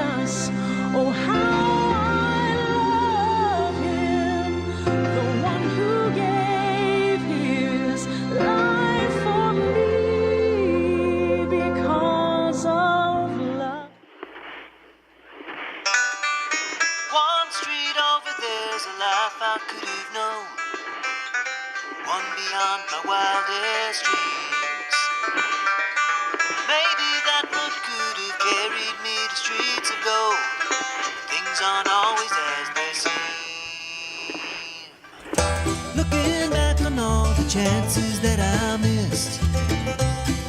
Jesus. Oh, how I love him, the one who gave his life for me because of love. One street over there's a life I could have known, one beyond my wildest dreams. Maybe that road could have carried me to streets of gold. Things aren't always as they seem. Looking back on all the chances that I missed,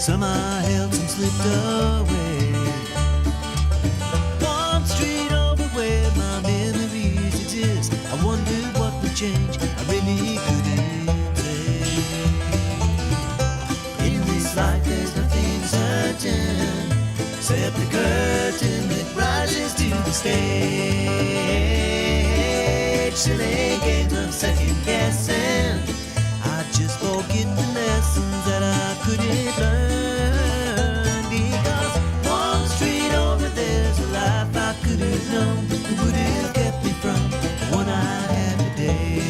some I held, some slipped away. One street over where my memories exist, I wondered what would change, I really couldn't say. In this life there's nothing certain, except the curtain that rises to the stage. Silly games of second guessing, I just forget the lessons that I couldn't learn. Because one street over there's a life I could have known that would have kept me from the one I had today.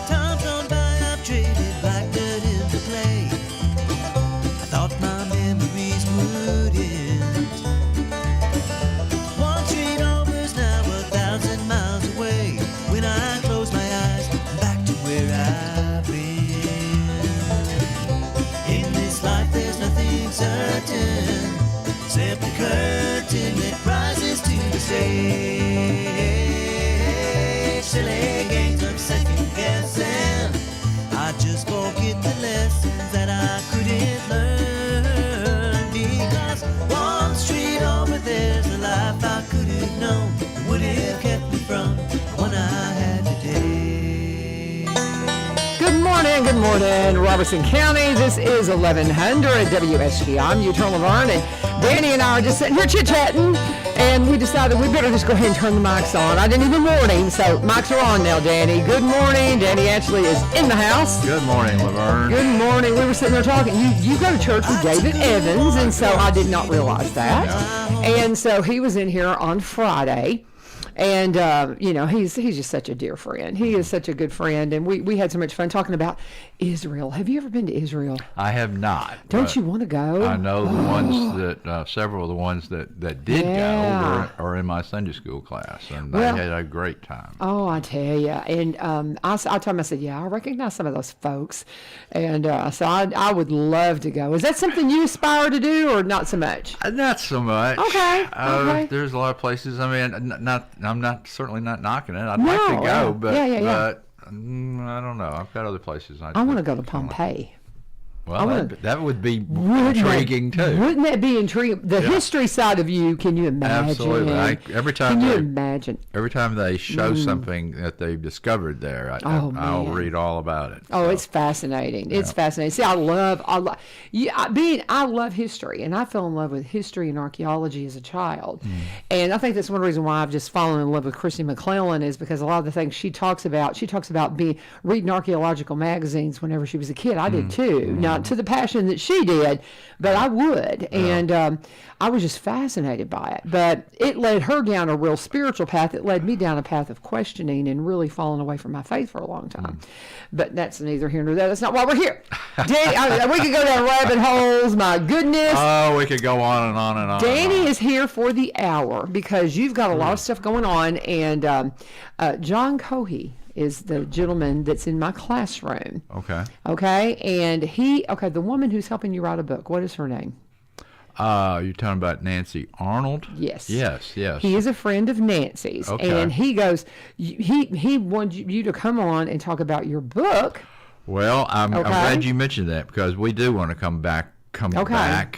Times gone by, I've traded black dirt into clay. I thought my memories would end. One street over's now 1,000 miles away. When I close my eyes, I'm back to where I've been. In this life there's nothing certain, except the curtain that rises to the stage. Silly games of second guessing, I just forget the lessons that I couldn't learn. Because one street over there's a life I could have known that would have kept me from the one I had today. Good morning, Robertson County. This is 1100 WSG. I'm Utah Laverne, and Danny and I are just sitting here chit-chatting, and we decided we better just go ahead and turn the mics on. I didn't even warn him, so mics are on now, Danny. Good morning. Danny Atchley is in the house. Good morning, Laverne. Good morning. We were sitting there talking. You go to church with David Evans, and so I did not realize that. And so he was in here on Friday. And, he's just such a dear friend. He is such a good friend. And we had so much fun talking about Israel. Have you ever been to Israel? I have not. Don't you want to go? I know the ones that, several of the ones that did go are in my Sunday school class, and they had a great time. Oh, I tell you. And I told him, I said, yeah, I recognize some of those folks. And so I would love to go. Is that something you aspire to do or not so much? Not so much. Okay. There's a lot of places. I mean, I'm certainly not knocking it. I'd like to go, but I don't know. I've got other places. I want to go to Pompeii. Well, that would be intriguing too. Wouldn't that be intriguing? The history side of you, can you imagine? Absolutely. Can you imagine? Every time they show something that they've discovered there, I'll read all about it. Oh, so. It's fascinating. It's fascinating. See, I love history, and I fell in love with history and archaeology as a child. And I think that's one reason why I've just fallen in love with Christy McClellan, is because a lot of the things she talks about reading archaeological magazines whenever she was a kid. I did too. Not to the passion that she did, but I would. And I was just fascinated by it. But it led her down a real spiritual path. It led me down a path of questioning and really falling away from my faith for a long time. But that's neither here nor there. That's not why we're here. Danny, we could go down rabbit holes. My goodness. Oh, we could go on and on and on. Danny is here for the hour because you've got a lot of stuff going on. And John Cohey is the gentleman that's in my classroom. Okay. And the woman who's helping you write a book, what is her name? You're talking about Nancy Arnold? Yes. He is a friend of Nancy's. Okay. And he goes, he wanted you to come on and talk about your book. Well, I'm glad you mentioned that, because we do want to come back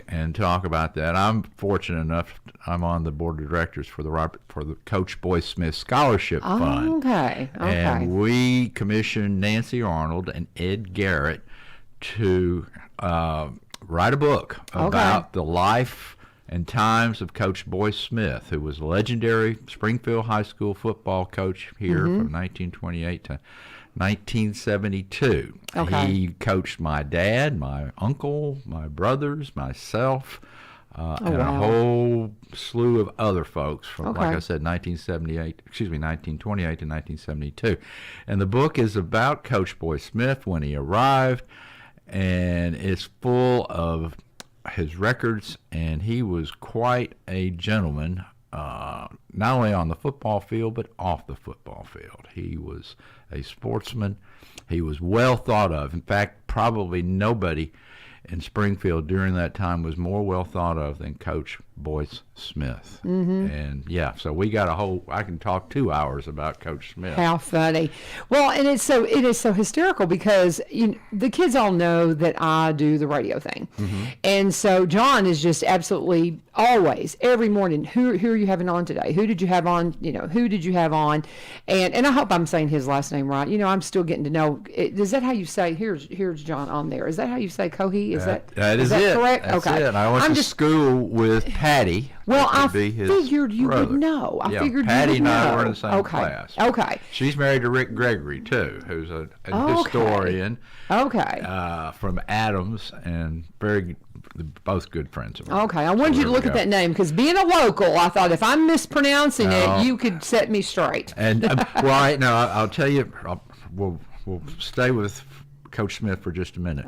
and talk about that. I'm fortunate enough, I'm on the board of directors for the Coach Boy Smith Scholarship Fund. Okay. And we commissioned Nancy Arnold and Ed Garrett to write a book about the life and times of Coach Boy Smith, who was a legendary Springfield High School football coach here from 1928 to 1972. Okay. He coached my dad, my uncle, my brothers, myself, and a whole slew of other folks from, like I said, 1928 to 1972. And the book is about Coach Boy Smith when he arrived, and it's full of his records, and he was quite a gentleman, not only on the football field, but off the football field. He was a sportsman. He was well thought of. In fact, probably nobody in Springfield during that time was more well thought of than Coach Boyce Smith. And yeah, so we got I can talk 2 hours about Coach Smith. How funny. Well, and it is so hysterical because the kids all know that I do the radio thing. And so John is just absolutely always, every morning, who are you having on today? Who did you have on? Who did you have on? And I hope I'm saying his last name right. I'm still getting to know. Is that how you say, here's John on there? Is that how you say Cohee? Is that it. correct? That's okay. it. I went to school with Patty. Well, I figured you would know. I figured Patty you would know. and I were in the same class. Okay. She's married to Rick Gregory, too, who's a historian. Okay. From Adams, and both good friends of mine. Okay. I wanted you to look at that name because being a local, I thought if I'm mispronouncing it, you could set me straight. And I'll tell you, we'll stay with Coach Smith for just a minute.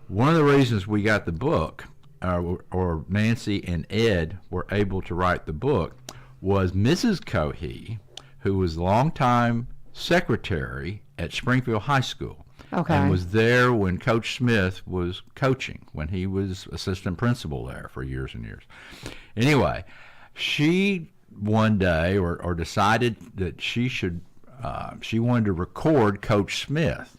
One of the reasons we got the book, or Nancy and Ed were able to write the book, was Mrs. Cohee, who was a longtime secretary at Springfield High School. Okay. And was there when Coach Smith was coaching, when he was assistant principal there for years and years. Anyway, she one day or decided that she wanted to record Coach Smith.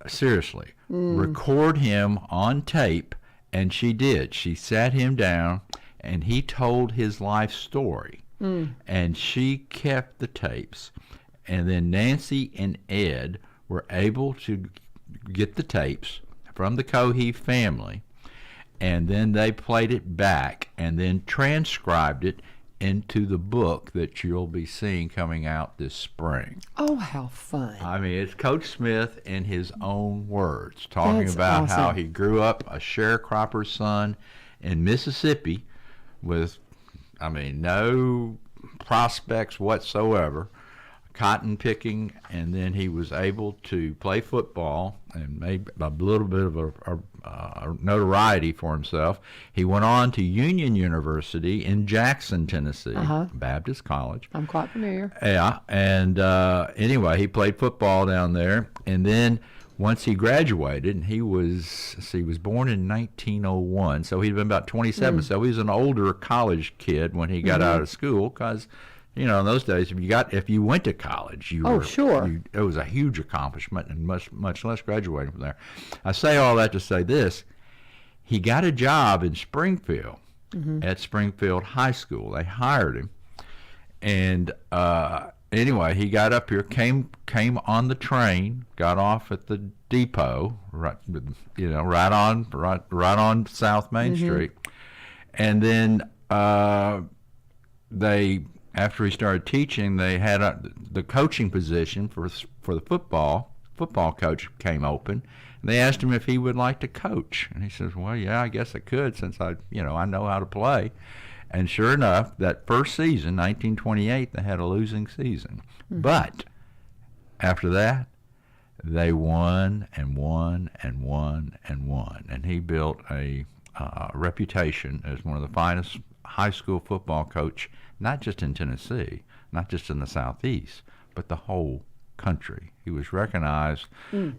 Seriously, record him on tape, and she did. She sat him down, and he told his life story, and she kept the tapes. And then Nancy and Ed were able to get the tapes from the Cohee family, and then they played it back and then transcribed it into the book that you'll be seeing coming out this spring. Oh, how fun. I mean, it's Coach Smith in his own words, talking That's about awesome. how he grew up a sharecropper's son in Mississippi with, no prospects whatsoever, cotton picking, and then he was able to play football and made a little bit of a notoriety for himself. He went on to Union University in Jackson, Tennessee, Baptist College. I'm quite familiar. Yeah, and anyway, he played football down there, and then once he graduated, and he was born in 1901, so he'd been about 27, so he was an older college kid when he got out of school, because in those days, if you went to college, it was a huge accomplishment, and much less graduating from there. I say all that to say this: he got a job in Springfield at Springfield High School. They hired him, and anyway, he got up here, came on the train, got off at the depot, right on South Main Street, and then after he started teaching, they had the coaching position for the football coach came open, and they asked him if he would like to coach, and he says, "Well, yeah, I guess I could, since I know how to play." And sure enough, that first season, 1928, they had a losing season, but after that, they won and won and won and won, and he built a reputation as one of the finest high school football coach, not just in Tennessee, not just in the Southeast, but the whole country. He was recognized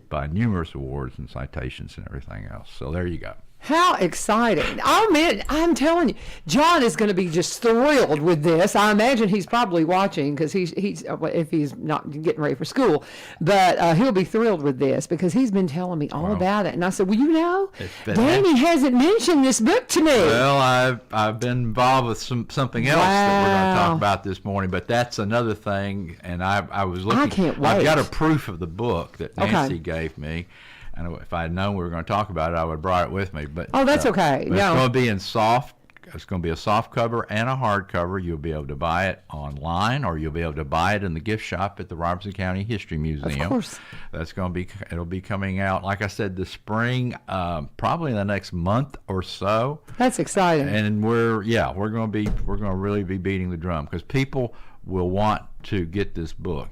by numerous awards and citations and everything else. So there you go. How exciting. Oh, man, I'm telling you, John is going to be just thrilled with this. I imagine he's probably watching because he's if he's not getting ready for school, but he'll be thrilled with this because he's been telling me all about it. And I said, well, Danny hasn't mentioned this book to me. Well, I've been involved with something else that we're going to talk about this morning, but that's another thing. And I was looking. I can't wait. I've got a proof of the book that Nancy gave me. And if I had known we were going to talk about it, I would have brought it with me. But that's okay. But No. it's going to be in soft. It's going to be a soft cover and a hard cover. You'll be able to buy it online, or you'll be able to buy it in the gift shop at the Robertson County History Museum. Of course. That's going to be. It'll be coming out, like I said, this spring, probably in the next month or so. That's exciting. And we're going to really be beating the drum, because people will want to get this book.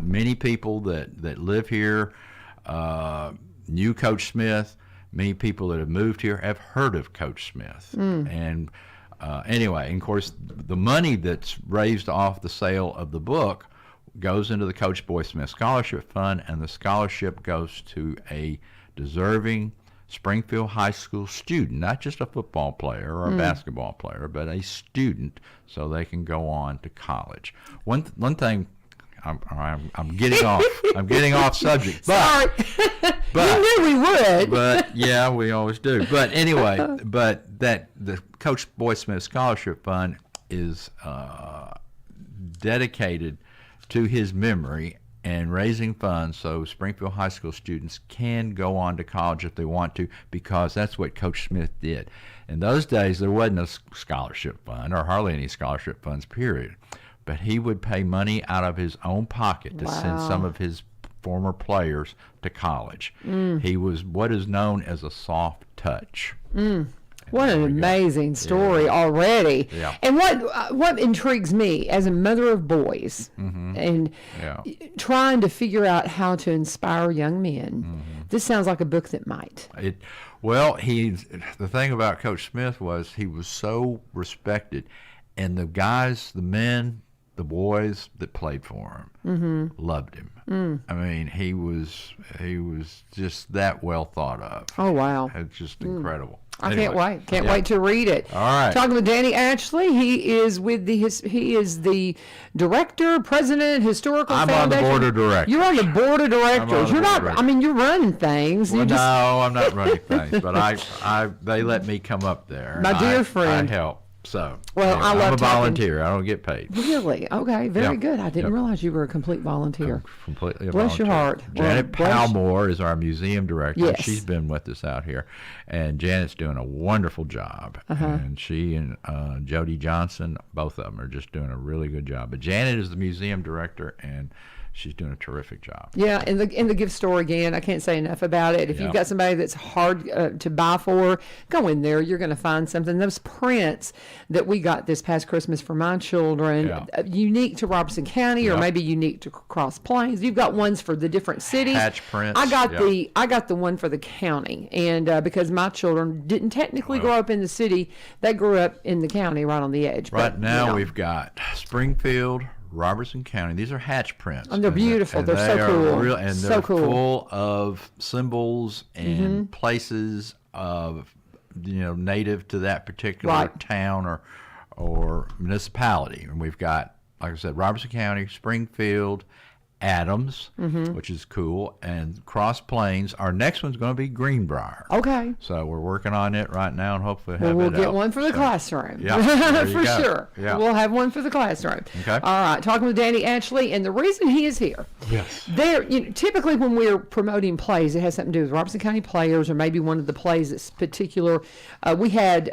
Many people that live here knew Coach Smith. Many people that have moved here have heard of Coach Smith. And anyway, and of course, the money that's raised off the sale of the book goes into the Coach Boy Smith Scholarship Fund, and the scholarship goes to a deserving Springfield High School student, not just a football player or a basketball player, but a student, so they can go on to college. One thing. I'm getting off. I'm getting off subject. Sorry. But you knew we would. But yeah, we always do. But anyway, but that the Coach Boy Smith Scholarship Fund is dedicated to his memory and raising funds so Springfield High School students can go on to college if they want to, because that's what Coach Smith did. In those days, there wasn't a scholarship fund, or hardly any scholarship funds, period. But he would pay money out of his own pocket to send some of his former players to college. He was what is known as a soft touch. What an amazing story already. Yeah. And what intrigues me as a mother of boys and trying to figure out how to inspire young men, this sounds like a book that might. The thing about Coach Smith was he was so respected, and the guys, the men, the boys that played for him loved him. I mean, he was just that well thought of. Oh, wow. It's just incredible. I can't wait. Can't wait to read it. All right. Talking with Danny Atchley. He is the director, president, historical I'm foundation. on the board of directors. You're on the board of directors. the You're board not. of directors. I mean, you're running things. Well, You just, no, I'm not running things, but they let me come up there. My and dear friend. I help. So, Well, I love I'm a talking- volunteer. I don't get paid. Really? Okay. Very Yeah. good. I didn't Yep. realize you were a complete volunteer. Completely a Bless your volunteer. heart. Well, Janet bless- Palmore is our museum director. Yes. She's been with us out here, and Janet's doing a wonderful job. And she and Jody Johnson, both of them, are just doing a really good job. But Janet is the museum director, and she's doing a terrific job. Yeah, and the gift store again, I can't say enough about it. If Yeah. you've got somebody that's hard to buy for, go in there. You're going to find something. Those prints that we got this past Christmas for my children, Yeah. unique to Robertson County, or Yep. maybe unique to Cross Plains. You've got ones for the different cities. Hatch prints, I got yep. I got the one for the county, and because my children didn't technically grow up in the city, they grew up in the county, right on the edge. Right But, now, you know, we've got Springfield, Robertson County. These are hatch prints. And they're beautiful. And They're so they are cool. and So they're cool. full of symbols and places of, native to that particular Right. town or municipality. And we've got, like I said, Robertson County, Springfield, Adams, which is cool, and Cross Plains. Our next one's going to be Greenbrier. Okay. So we're working on it right now, and hopefully have Well, it we'll get out. one for the So- classroom. Yeah, there you for go. sure. Yeah. We'll have one for the classroom. Okay. All right. Talking with Danny Atchley, and the reason he is here. Yes. There, typically when we're promoting plays, it has something to do with Robertson County players, or maybe one of the plays that's particular. We had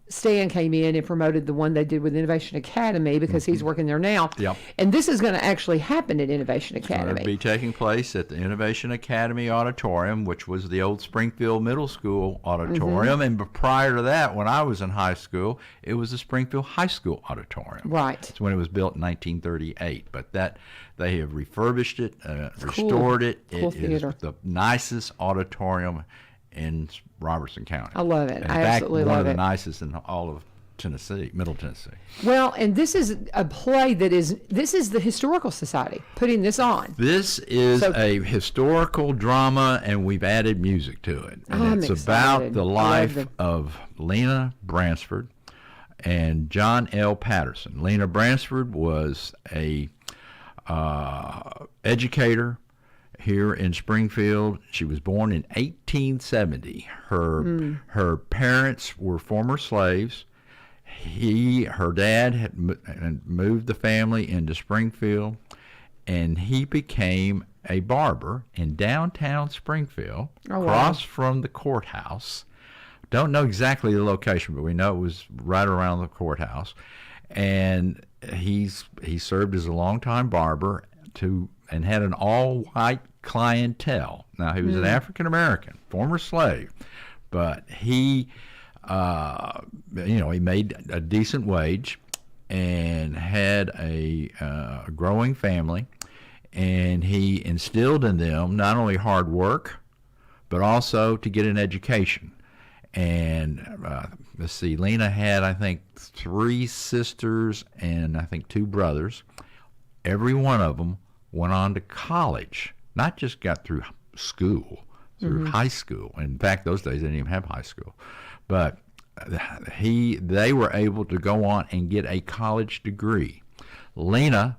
Stan came in and promoted the one they did with Innovation Academy, because he's working there now. Yep. And this is going to actually happen at Innovation Academy. It'll be taking place at the Innovation Academy Auditorium, which was the old Springfield Middle School auditorium. And prior to that, when I was in high school, it was the Springfield High School auditorium. Right. It's when it was built in 1938. But they have refurbished it, restored it. Cool It is theater. the nicest auditorium in Robertson County. I love it. In I fact, absolutely one love of the it. nicest in all of Tennessee, Middle Tennessee. Well, and this is a play this is the Historical Society putting this on. This is So- a historical drama, and we've added music to it. And I'm it's excited. about the I love life the- of Lena Bransford and John L. Patterson. Lena Bransford was a educator here in Springfield. She was born in 1870. Her parents were former slaves. Her dad had moved the family into Springfield, and he became a barber in downtown Springfield, Oh, across from the courthouse. Don't know exactly the location, but we know it was right around the courthouse. And he served as a longtime barber and had an all-white clientele. Now, he was an African American, former slave, but he made a decent wage and had a growing family, and he instilled in them not only hard work, but also to get an education. And let's see, Lena had, I think, 3 sisters and I think 2 brothers. Every one of them went on to college, not just got through school, through high school. In fact, those days they didn't even have high school. But they were able to go on and get a college degree. Lena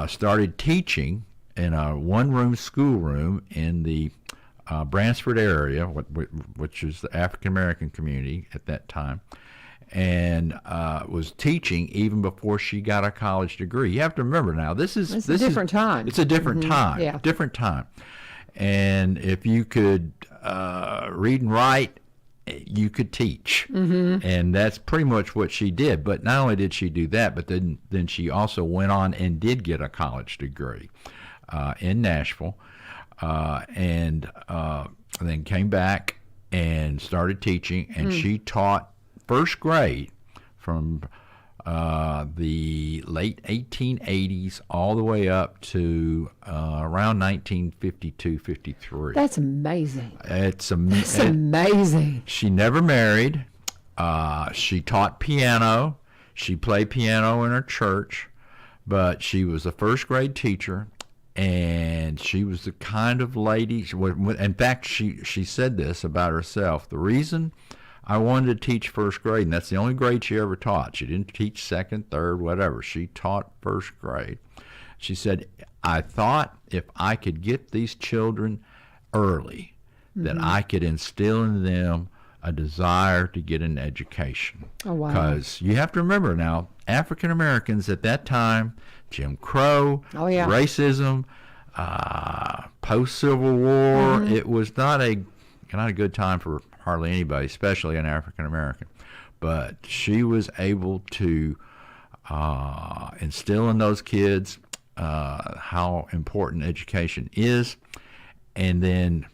started teaching in a one-room schoolroom in the Bransford area, which is the African American community at that time, and was teaching even before she got a college degree. You have to remember now, this is a different time. It's a different time, yeah. different time. And if you could read and write, you could teach, and that's pretty much what she did. But not only did she do that, but then she also went on and did get a college degree in Nashville. And then came back and started teaching, and she taught first grade from the late 1880s all the way up to around 1952-53. That's amazing. That's amazing. She never married. She taught piano. She played piano in her church, but she was a first grade teacher. And she was the kind of lady, in fact, she said this about herself: the reason I wanted to teach first grade, and that's the only grade she ever taught. She didn't teach second, third, whatever. She taught first grade. She said, I thought if I could get these children early, that I could instill in them a desire to get an education. Oh, wow. Because you have to remember now, African Americans at that time, Jim Crow, racism, post-Civil War, it was not a good time for hardly anybody, especially an African American. But she was able to instill in those kids how important education is. And then,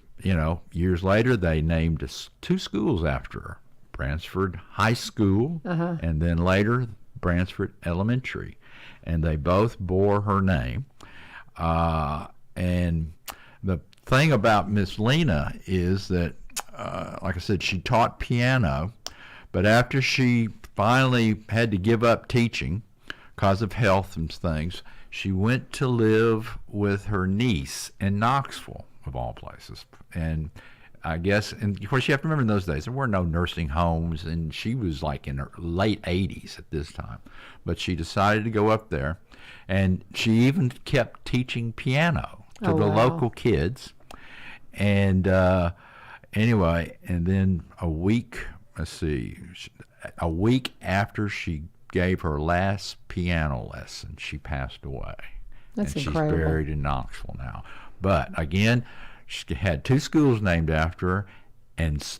years later, they named 2 schools after her: Bransford High School, and then later Bransford Elementary. And they both bore her name. And the thing about Miss Lena is that, like I said, she taught piano, but after she finally had to give up teaching because of health and things, she went to live with her niece in Knoxville, of all places. And I guess, and of course you have to remember in those days there were no nursing homes, and she was like in her late 80s at this time. But she decided to go up there, and she even kept teaching piano to the local kids. And anyway, and then a week after she gave her last piano lesson, she passed away. That's and incredible. She's buried in Knoxville now. But again, she had 2 schools named after her, and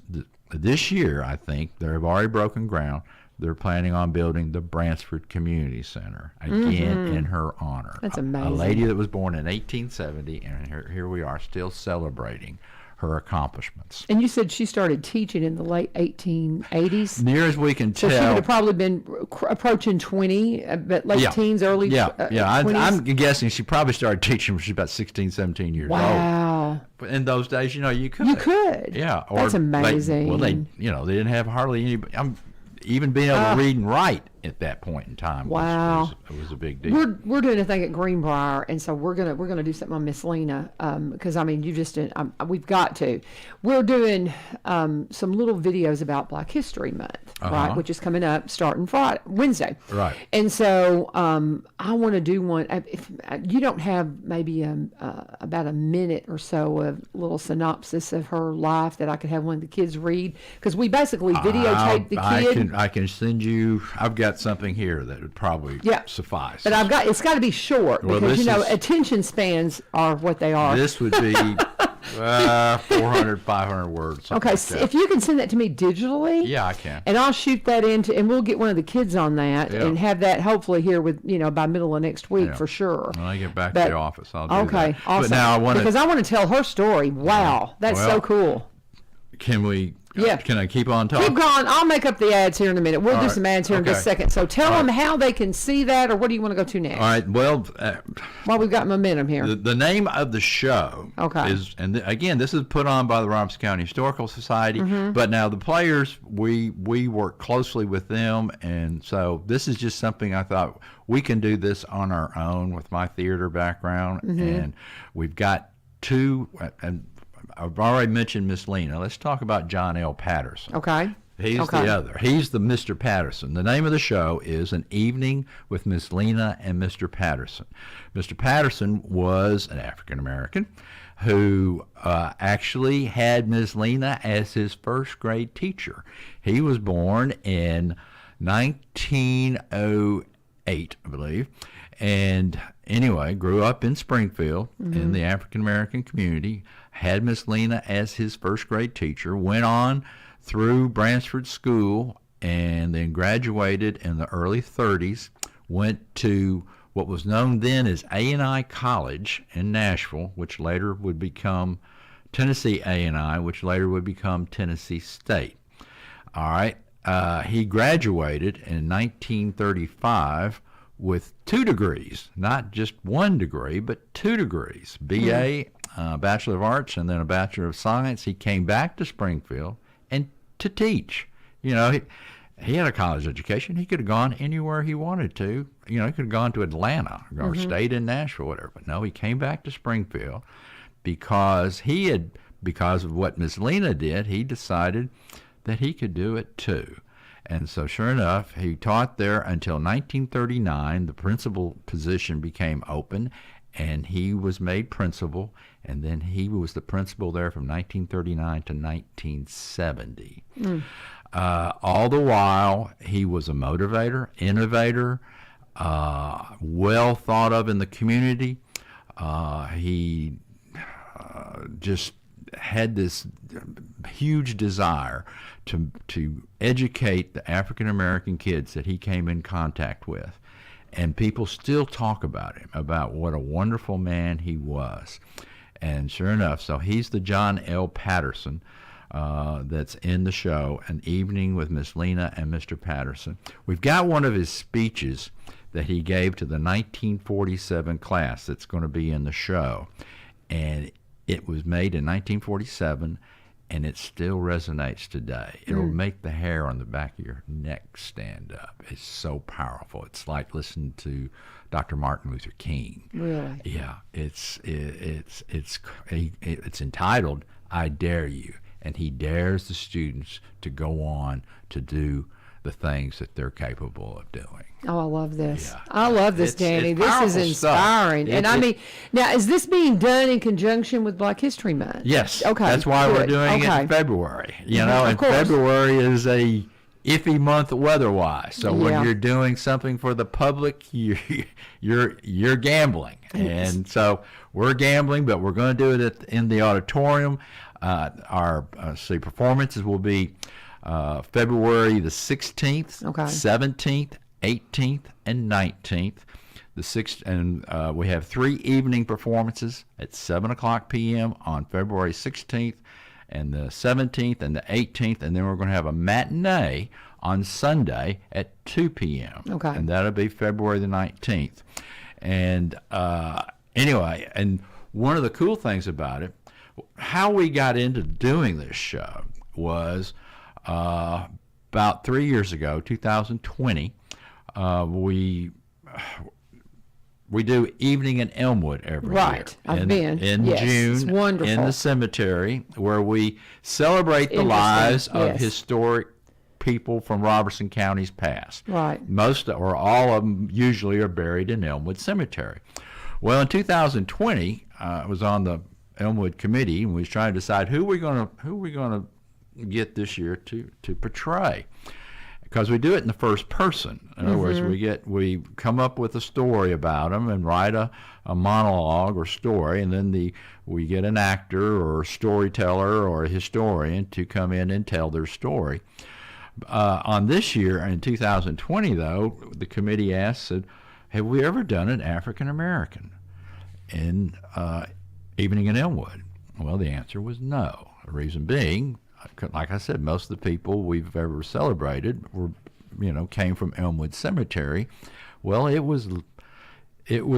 this year, I think, they've already broken ground. They're planning on building the Bransford Community Center, again, in her honor. That's amazing. A lady that was born in 1870, and here we are still celebrating her accomplishments. And you said she started teaching in the late 1880s? Near as we can So tell. she would have probably been approaching 20, but late teens, early 20s? I'm guessing she probably started teaching when she was about 16, 17 years old. Wow. But in those days, you could. You could. Yeah. That's amazing. They didn't have hardly anybody. Even being able to read and write at that point in time was a big deal. We're doing a thing at Greenbrier, and so we're gonna do something on Miss Lena, because you just we've got to. We're doing some little videos about Black History Month, right, which is coming up starting Wednesday, right? And so I want to do one. If you don't have maybe about a minute or so of little synopsis of her life that I could have one of the kids read, because we basically videotape the kid. I can send you. I've got got something here that would probably suffice. But it's got to be short because attention spans are what they are. This would be 400, 500 words. Okay, so if you can send that to me digitally. Yeah, I can. And I'll shoot that and we'll get one of the kids on that and have that hopefully here with, by middle of next week for sure. When I get back to the office, I'll do that. Okay, awesome. But now because I want to tell her story. Wow, that's so cool. Can we? Yeah. Can I keep on talking? Keep going. I'll make up the ads here in a minute. We'll do some ads here in just a second. So tell them how they can see that, or what do you want to go to next? All right. Well, we've got momentum here. The name of the show is, and again, this is put on by the Robertson County Historical Society. But now the players, we work closely with them, and so this is just something I thought we can do this on our own with my theater background, and we've got two and. I've already mentioned Miss Lena. Let's talk about John L. Patterson. Okay. He's the other. He's the Mr. Patterson. The name of the show is An Evening with Miss Lena and Mr. Patterson. Mr. Patterson was an African-American who actually had Miss Lena as his first grade teacher. He was born in 1908, I believe. And anyway, grew up in Springfield in the African-American community, had Miss Lena as his first grade teacher, went on through Bransford School, and then graduated in the early 30s, went to what was known then as A&I College in Nashville, which later would become Tennessee A&I, which later would become Tennessee State. All right. He graduated in 1935 with 2 degrees, not just 1 degree, but 2 degrees, BA, Bachelor of Arts, and then a Bachelor of Science. He came back to Springfield and to teach. He had a college education. He could have gone anywhere he wanted to. He could have gone to Atlanta or stayed in Nashville, whatever. But no, he came back to Springfield because of what Miss Lena did, he decided that he could do it too. And so sure enough, he taught there until 1939. The principal position became open, and he was made principal, and then he was the principal there from 1939 to 1970. All the while, he was a motivator, innovator, well thought of in the community. He just had this huge desire to educate the African American kids that he came in contact with, and people still talk about him, about what a wonderful man he was. And sure enough, so he's the John L. Patterson that's in the show, An Evening with Miss Lena and Mr. Patterson. We've got one of his speeches that he gave to the 1947 class that's going to be in the show, and it was made in 1947, and it still resonates today. It'll make the hair on the back of your neck stand up. It's so powerful. It's like listening to Dr. Martin Luther King. Really? Yeah. It's entitled "I Dare You," and he dares the students to go on to do the things that they're capable of doing. Oh, I love this. Yeah. I love this, Danny. It's This is powerful inspiring. stuff. And I mean, now, is this being done in conjunction with Black History Month? Yes. Okay. That's why we're doing it in February. And February is a iffy month weather-wise. So when you're doing something for the public, you're gambling. And so we're gambling, but we're going to do it in the auditorium. Our performances will be February the 16th, 17th, 18th, and 19th. The 6th, and we have 3 evening performances at 7 o'clock p.m. on February 16th, and the 17th, and the 18th, and then we're going to have a matinee on Sunday at 2 p.m. And that'll be February the 19th. And anyway, and one of the cool things about it, how we got into doing this show was about 3 years ago, 2020, we do Evening in Elmwood every year. I've been. In June, it's wonderful. in the cemetery, where we celebrate the lives of historic people from Robertson County's past. Right. Most or all of them usually are buried in Elmwood Cemetery. Well, in 2020, I was on the Elmwood committee, and we was trying to decide who we're going to get this year to portray. because we do it in the first person. In other words, we come up with a story about them and write a monologue or story, and then we get an actor or a storyteller or a historian to come in and tell their story. On this year, in 2020, though, the committee asked, said, have we ever done an African American in Evening in Elmwood? Well, the answer was no. The reason being, like I said, most of the people we've ever celebrated came from Elmwood Cemetery. Well, it was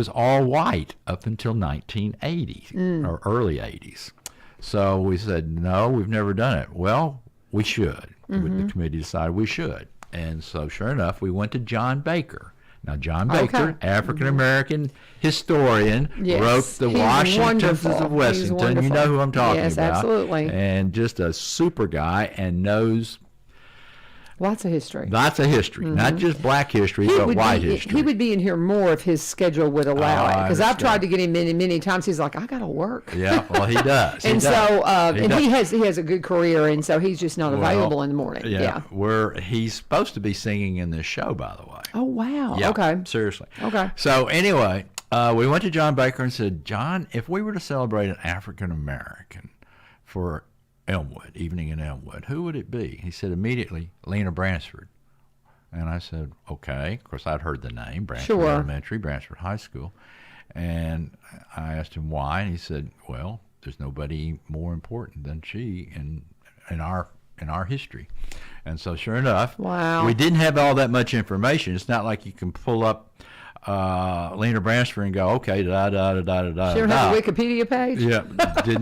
all white up until 1980 or early 80s. So we said, no, we've never done it. Well, we should. The committee decided we should. And so sure enough, we went to John Baker. Now, John Baker, African-American historian, wrote the Washingtons of Wessington. You know who I'm talking about. Yes, absolutely. And just a super guy and knows lots of history. Lots of history. Not just black history, but white history. He would be in here more if his schedule would allow it. Because I've tried to get him many, many times. He's like, I got to work. Yeah, well, he does. And he has a good career, and so he's just not available in the morning. Yeah. He's supposed to be singing in this show, by the way. Oh, wow. Yeah, okay. Seriously. Okay. So anyway, we went to John Baker and said, John, if we were to celebrate an African American for Elmwood, Evening in Elmwood, who would it be? He said immediately, Lena Bransford. And I said, okay. Of course, I'd heard the name, Bransford Elementary, Bransford High School. And I asked him why, and he said, well, there's nobody more important than she in our history. And so sure enough, we didn't have all that much information. It's not like you can pull up Lena Bransford and go, okay, da-da-da-da-da-da. She don't have a Wikipedia page? Yeah,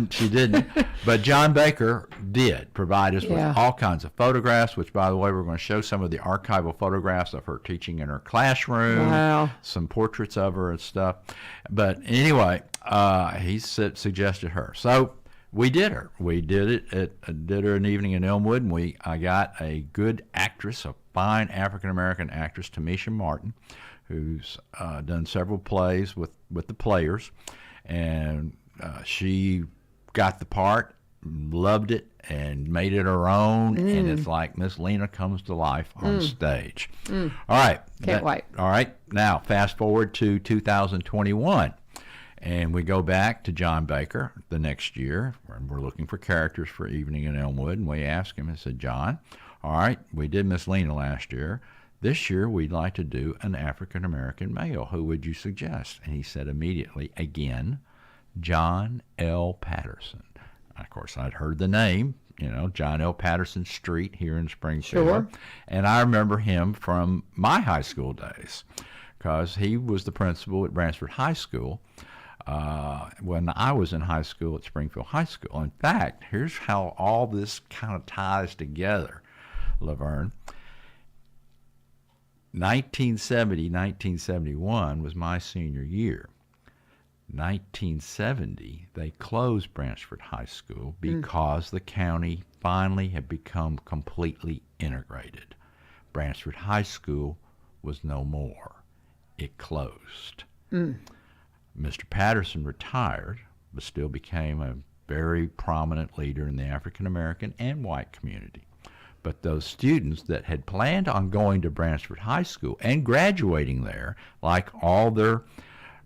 she didn't. But John Baker did provide us with all kinds of photographs, which, by the way, we're going to show some of the archival photographs of her teaching in her classroom, some portraits of her and stuff. But anyway, he suggested her. So we did her. We did it. Did her an Evening in Elmwood, and I got a good actress, a fine African-American actress, Tamisha Martin, who's done several plays with the Players, and she got the part, loved it, and made it her own, and it's like Miss Lena comes to life on stage. All right. Can't wait. All right. Now, fast forward to 2021, and we go back to John Baker the next year, and we're looking for characters for Evening in Elmwood, and we asked him, I said, John, all right, we did Miss Lena last year. This year, we'd like to do an African-American male. Who would you suggest? And he said immediately, again, John L. Patterson. Of course, I'd heard the name, John L. Patterson Street here in Springfield. Sure. And I remember him from my high school days because he was the principal at Bransford High School when I was in high school at Springfield High School. In fact, here's how all this kind of ties together, Laverne. 1970, 1971 was my senior year. 1970, they closed Bransford High School because the county finally had become completely integrated. Bransford High School was no more. It closed. Mr. Patterson retired, but still became a very prominent leader in the African American and white community. But those students that had planned on going to Bransford High School and graduating there, like all their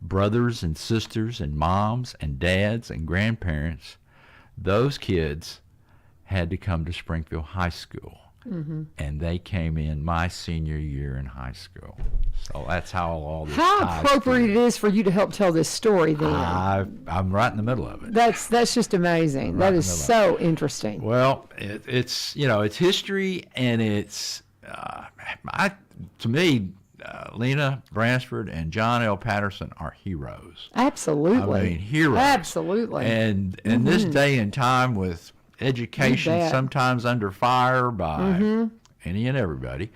brothers and sisters and moms and dads and grandparents, those kids had to come to Springfield High School. And they came in my senior year in high school. So that's how all this How ties appropriate together. it is for you to help tell this story then. I'm right in the middle of it. That's just amazing. That is so interesting. Well, it's history, and it's to me, Lena Bransford and John L. Patterson are heroes. Absolutely. I mean, heroes. Absolutely. And in this day and time with education sometimes under fire by any and everybody,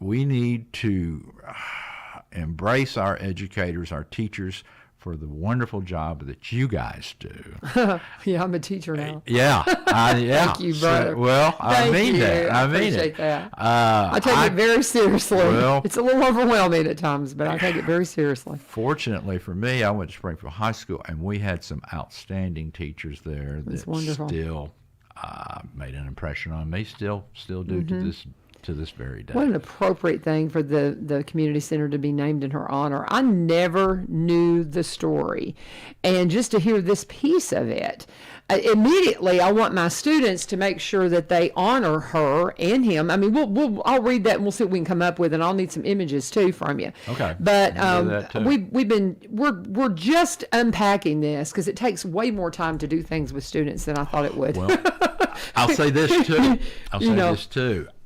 we need to embrace our educators, our teachers, for the wonderful job that you guys do. Yeah, I'm a teacher now. Yeah. Thank you, brother. I mean that. I mean appreciate it. that. I take it very seriously. Well, it's a little overwhelming at times, but I take it very seriously. Fortunately for me, I went to Springfield High School, and we had some outstanding teachers there that wonderful. still made an impression on me, still do to to this very day. What an appropriate thing for the community center to be named in her honor. I never knew the story. And just to hear this piece of it, immediately I want my students to make sure that they honor her and him. I mean, I'll read that and we'll see what we can come up with, and I'll need some images too from you. Okay. But We'll do that too. we're just unpacking this because it takes way more time to do things with students than I thought it would. Well, I'll say this too.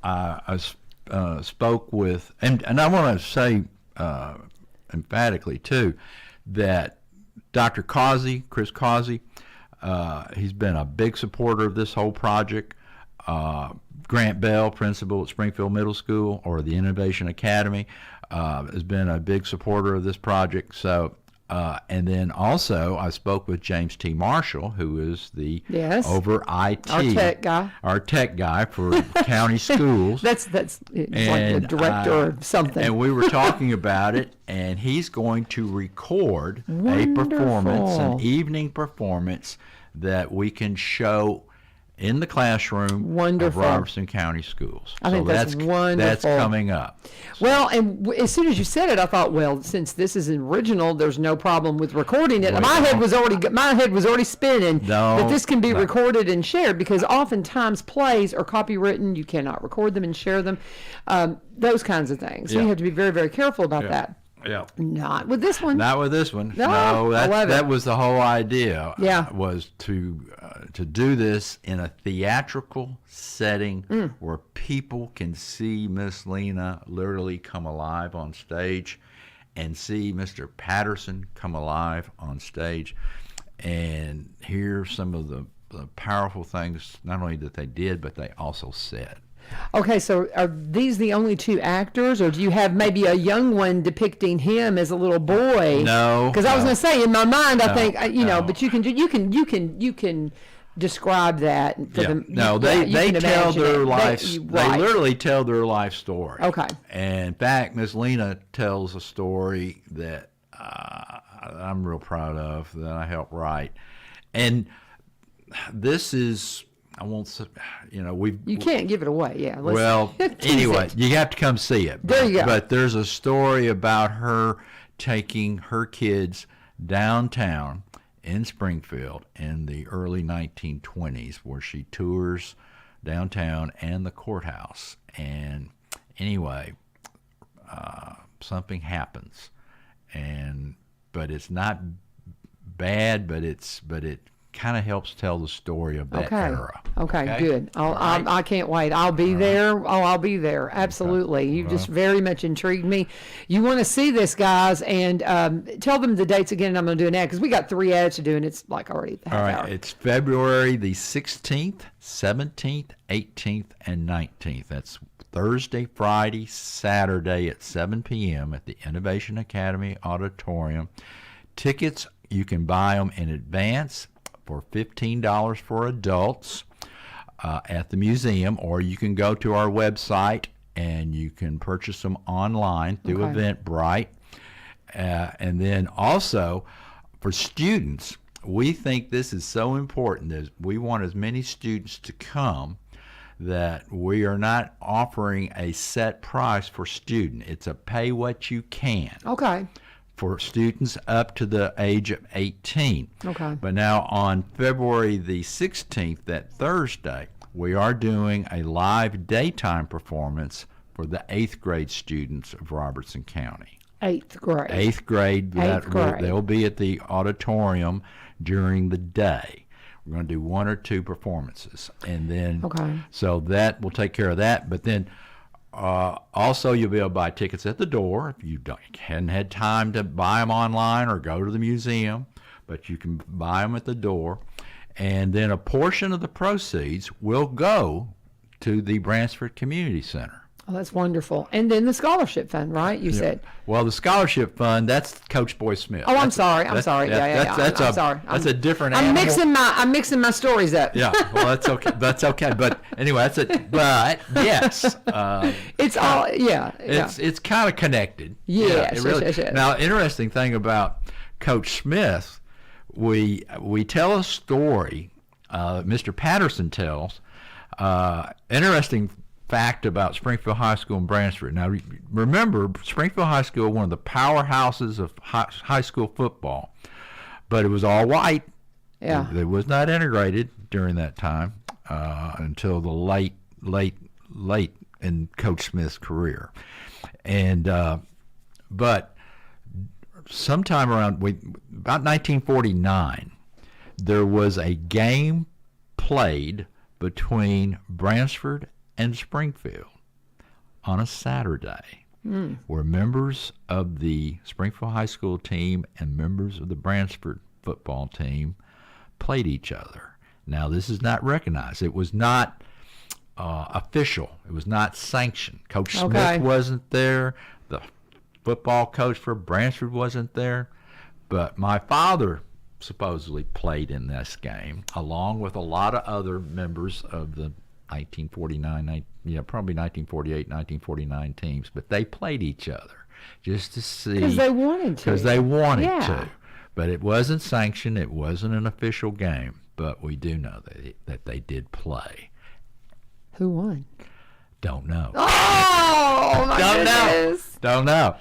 I spoke with, and I want to say emphatically too, that Dr. Causey, Chris Causey, he's been a big supporter of this whole project. Grant Bell, principal at Springfield Middle School, or the Innovation Academy, has been a big supporter of this project. So, and then also I spoke with James T. Marshall, who is the over IT, our tech guy for county schools. That's like the director or something. And we were talking about it, and he's going to record a performance, an evening performance that we can show in the classroom of Robertson County Schools. I think that's wonderful. That's coming up. Well, and as soon as you said it, I thought, well, since this is an original, there's no problem with recording it. My head was already spinning that this can be recorded and shared, because oftentimes plays are copywritten. You cannot record them and share them. Those kinds of things. So you have to be very, very careful about that. Yeah. Not with this one. Not with this one. No, that was the whole idea. Yeah. Was to do this in a theatrical setting where people can see Miss Lena literally come alive on stage, and see Mr. Patterson come alive on stage, and hear some of the powerful things not only that they did, but they also said. Okay, so are these the only two actors, or do you have maybe a young one depicting him as a little boy? No, because I was going to say, in my mind, I think but you can describe that for them. No, they tell their life. They literally tell their life story. Okay. And in fact, Miss Lena tells a story that I'm real proud of, that I helped write, and this is. I won't say, you can't give it away, yeah. Well, anyway, you have to come see it. There you go. But there's a story about her taking her kids downtown in Springfield in the early 1920s, where she tours downtown and the courthouse. And anyway, something happens, but it's not bad, but it kind of helps tell the story of that era. Okay, good. I can't wait. I'll be there. Oh, I'll be there. Absolutely. You just very much intrigued me. You want to see this, guys, and tell them the dates again, and I'm going to do an ad, because we got 3 ads to do, and it's like already the half hour. It's February the 16th, 17th, 18th, and 19th. That's Thursday, Friday, Saturday at 7 p.m. at the Innovation Academy Auditorium. Tickets, you can buy them in advance for $15 for adults at the museum, or you can go to our website and you can purchase them online through Eventbrite. And then also for students, we think this is so important that we want as many students to come that we are not offering a set price for student. It's a pay what you can. Okay. For students up to the age of 18. Okay. But now on February the 16th, that Thursday, we are doing a live daytime performance for the 8th grade students of Robertson County. 8th grade. 8th grade. They'll be at the auditorium during the day. We're going to do 1 or 2 performances. And then, so that will take care of that. But then, also, you'll be able to buy tickets at the door if you hadn't had time to buy them online or go to the museum, but you can buy them at the door. And then a portion of the proceeds will go to the Bransford Community Center. Oh, that's wonderful. And then the scholarship fund, right? You said. Well, the scholarship fund, that's Coach Boy Smith. Oh, I'm sorry. I'm sorry. I'm sorry. That's a different animal. I'm mixing my stories up. Yeah. Well, that's okay. That's okay. But anyway, that's it. But yes, it's all It's kind of connected. Yes. Yes. Now, interesting thing about Coach Smith, we tell a story. Mr. Patterson tells interesting fact about Springfield High School and Bransford. Now, remember, Springfield High School, one of the powerhouses of high school football, but it was all white. Yeah. It was not integrated during that time until the late in Coach Smith's career. And but sometime around about 1949, there was a game played between Bransford and Springfield on a Saturday, where members of the Springfield High School team and members of the Bransford football team played each other. Now, this is not recognized. It was not official. It was not sanctioned. Coach Smith wasn't there. The football coach for Bransford wasn't there. But my father supposedly played in this game, along with a lot of other members of the 1949, probably 1948, 1949 teams. But they played each other just to see. Because they wanted to. Because they wanted to. But it wasn't sanctioned. It wasn't an official game. But we do know that they did play. Who won? Don't know. Oh, my goodness. Don't know.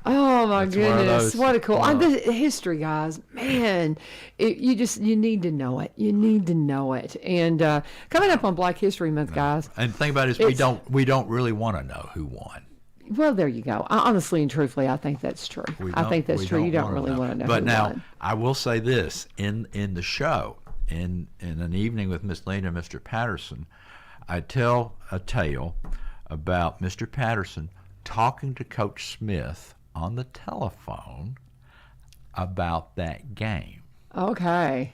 Oh, my goodness. What a cool. Well, the history, guys. Man, you need to know it. You need to know it. And coming up on Black History Month, guys. And the thing about it is we don't really want to know who won. Well, there you go. Honestly and truthfully, I think that's true. I think that's true. You don't really want to know But who now, won. I will say this. In the show, in an evening with Miss Lena and Mr. Patterson, I tell a tale about Mr. Patterson talking to Coach Smith on the telephone about that game. Okay.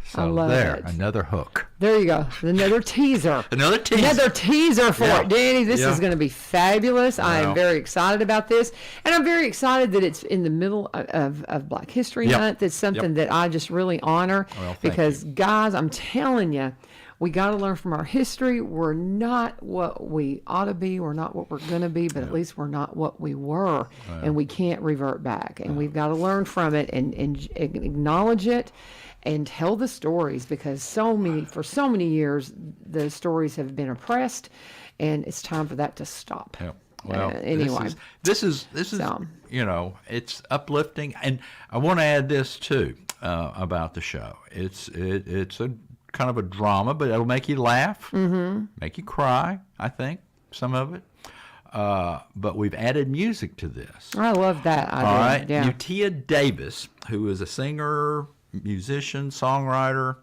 So I love it. Another hook. There you go. Another teaser. Another teaser. Another teaser for it, Danny. This is going to be fabulous. I am very excited about this. And I'm very excited that it's in the middle of Black History Month. It's something that I just really honor. Well, because, guys, I'm telling you, we got to learn from our history. We're not what we ought to be. We're not what we're going to be, but at least we're not what we were. And we can't revert back. And we've got to learn from it and acknowledge it and tell the stories, because for so many years, the stories have been oppressed, and it's time for that to stop. Yeah. Well, anyway, this is it's uplifting, and I want to add this too about the show. It's a kind of a drama, but it'll make you laugh, make you cry. I think some of it, but we've added music to this. I love that idea. All right, yeah. Utia Davis, who is a singer, musician, songwriter.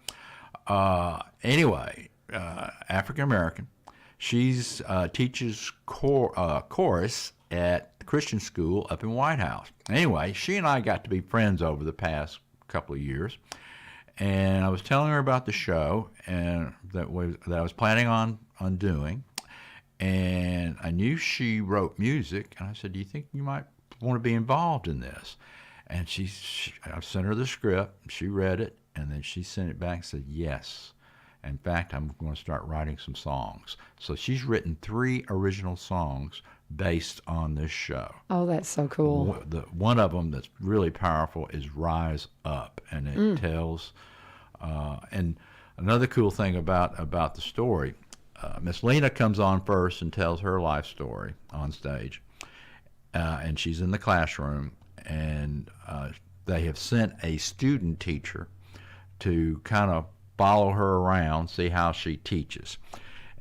African American. She's teaches chorus at the Christian school up in White House. Anyway, she and I got to be friends over the past couple of years, and I was telling her about the show and that I was planning on doing, and I knew she wrote music, and I said, "Do you think you might want to be involved in this?" And I sent her the script. She read it, and then she sent it back and said, "Yes. In fact, I'm going to start writing some songs." So she's written 3 original songs based on this show. Oh, that's so cool. One of them that's really powerful is "Rise Up," and it tells. And another cool thing about the story, Miss Lena comes on first and tells her life story on stage, and she's in the classroom. And they have sent a student teacher to kind of follow her around, see how she teaches,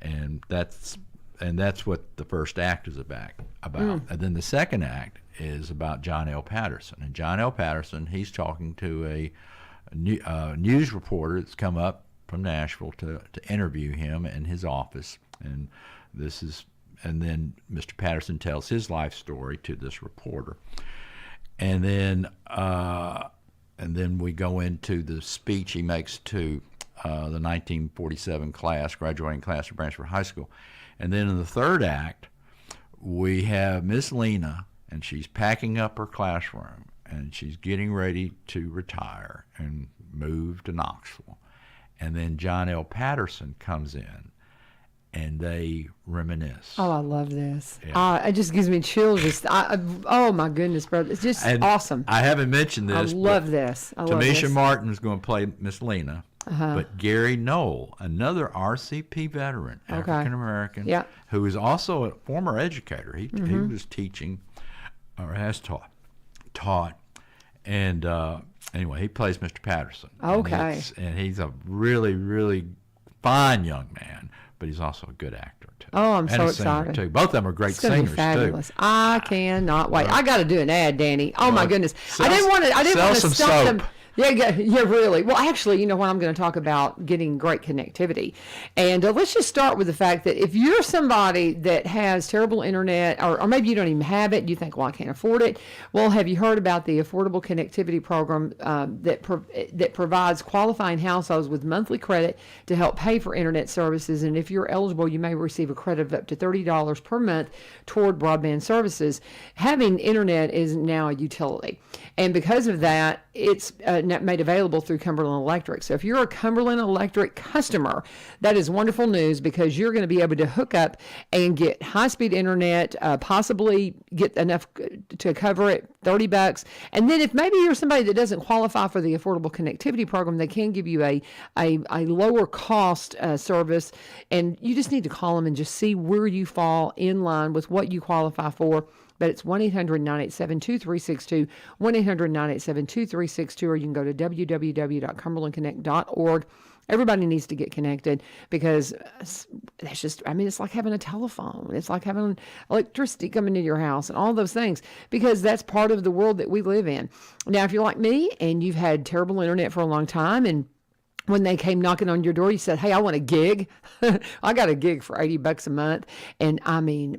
and that's what the first act is about. And then the second act is about John L. Patterson. And John L. Patterson, he's talking to a news reporter that's come up from Nashville to interview him in his office, and then Mr. Patterson tells his life story to this reporter. And then we go into the speech he makes to the 1947 graduating class of Bransford High School. And then in the third act, we have Miss Lena, and she's packing up her classroom, and she's getting ready to retire and move to Knoxville. And then John L. Patterson comes in, and they reminisce. Oh, I love this. Yeah. It just gives me chills. Oh, my goodness, brother. It's just awesome. I haven't mentioned this. I love this. Tamisha Martin is going to play Miss Lena, but Gary Knoll, another RCP veteran, African American, who is also a former educator. He was teaching, or has taught, and anyway, he plays Mr. Patterson. Okay. And he's a really, really fine young man, but he's also a good actor too. Oh, I'm and so a singer, excited. too. Both of them are great It's gonna be singers fabulous. too. I cannot wait. I got to do an ad, Danny. Oh my goodness. I didn't want to sell some stop them. soap. Yeah, really. Well, actually, you know what? I'm going to talk about getting great connectivity. And let's just start with the fact that if you're somebody that has terrible internet, or maybe you don't even have it, you think, well, I can't afford it. Well, have you heard about the Affordable Connectivity Program that provides qualifying households with monthly credit to help pay for internet services? And if you're eligible, you may receive a credit of up to $30 per month toward broadband services. Having internet is now a utility. And because of that, it's made available through Cumberland Electric. So if you're a Cumberland Electric customer, that is wonderful news, because you're going to be able to hook up and get high-speed internet, possibly get enough to cover it, $30. And then if maybe you're somebody that doesn't qualify for the Affordable Connectivity Program, they can give you a lower cost service, and you just need to call them and just see where you fall in line with what you qualify for. But it's 1-800-987-2362, 1-800-987-2362, or you can go to www.cumberlandconnect.org. Everybody needs to get connected, because that's just, it's like having a telephone. It's like having electricity coming to your house and all those things, because that's part of the world that we live in. Now, if you're like me and you've had terrible internet for a long time, and when they came knocking on your door, you said, hey, I want a gig. I got a gig for $80 a month. And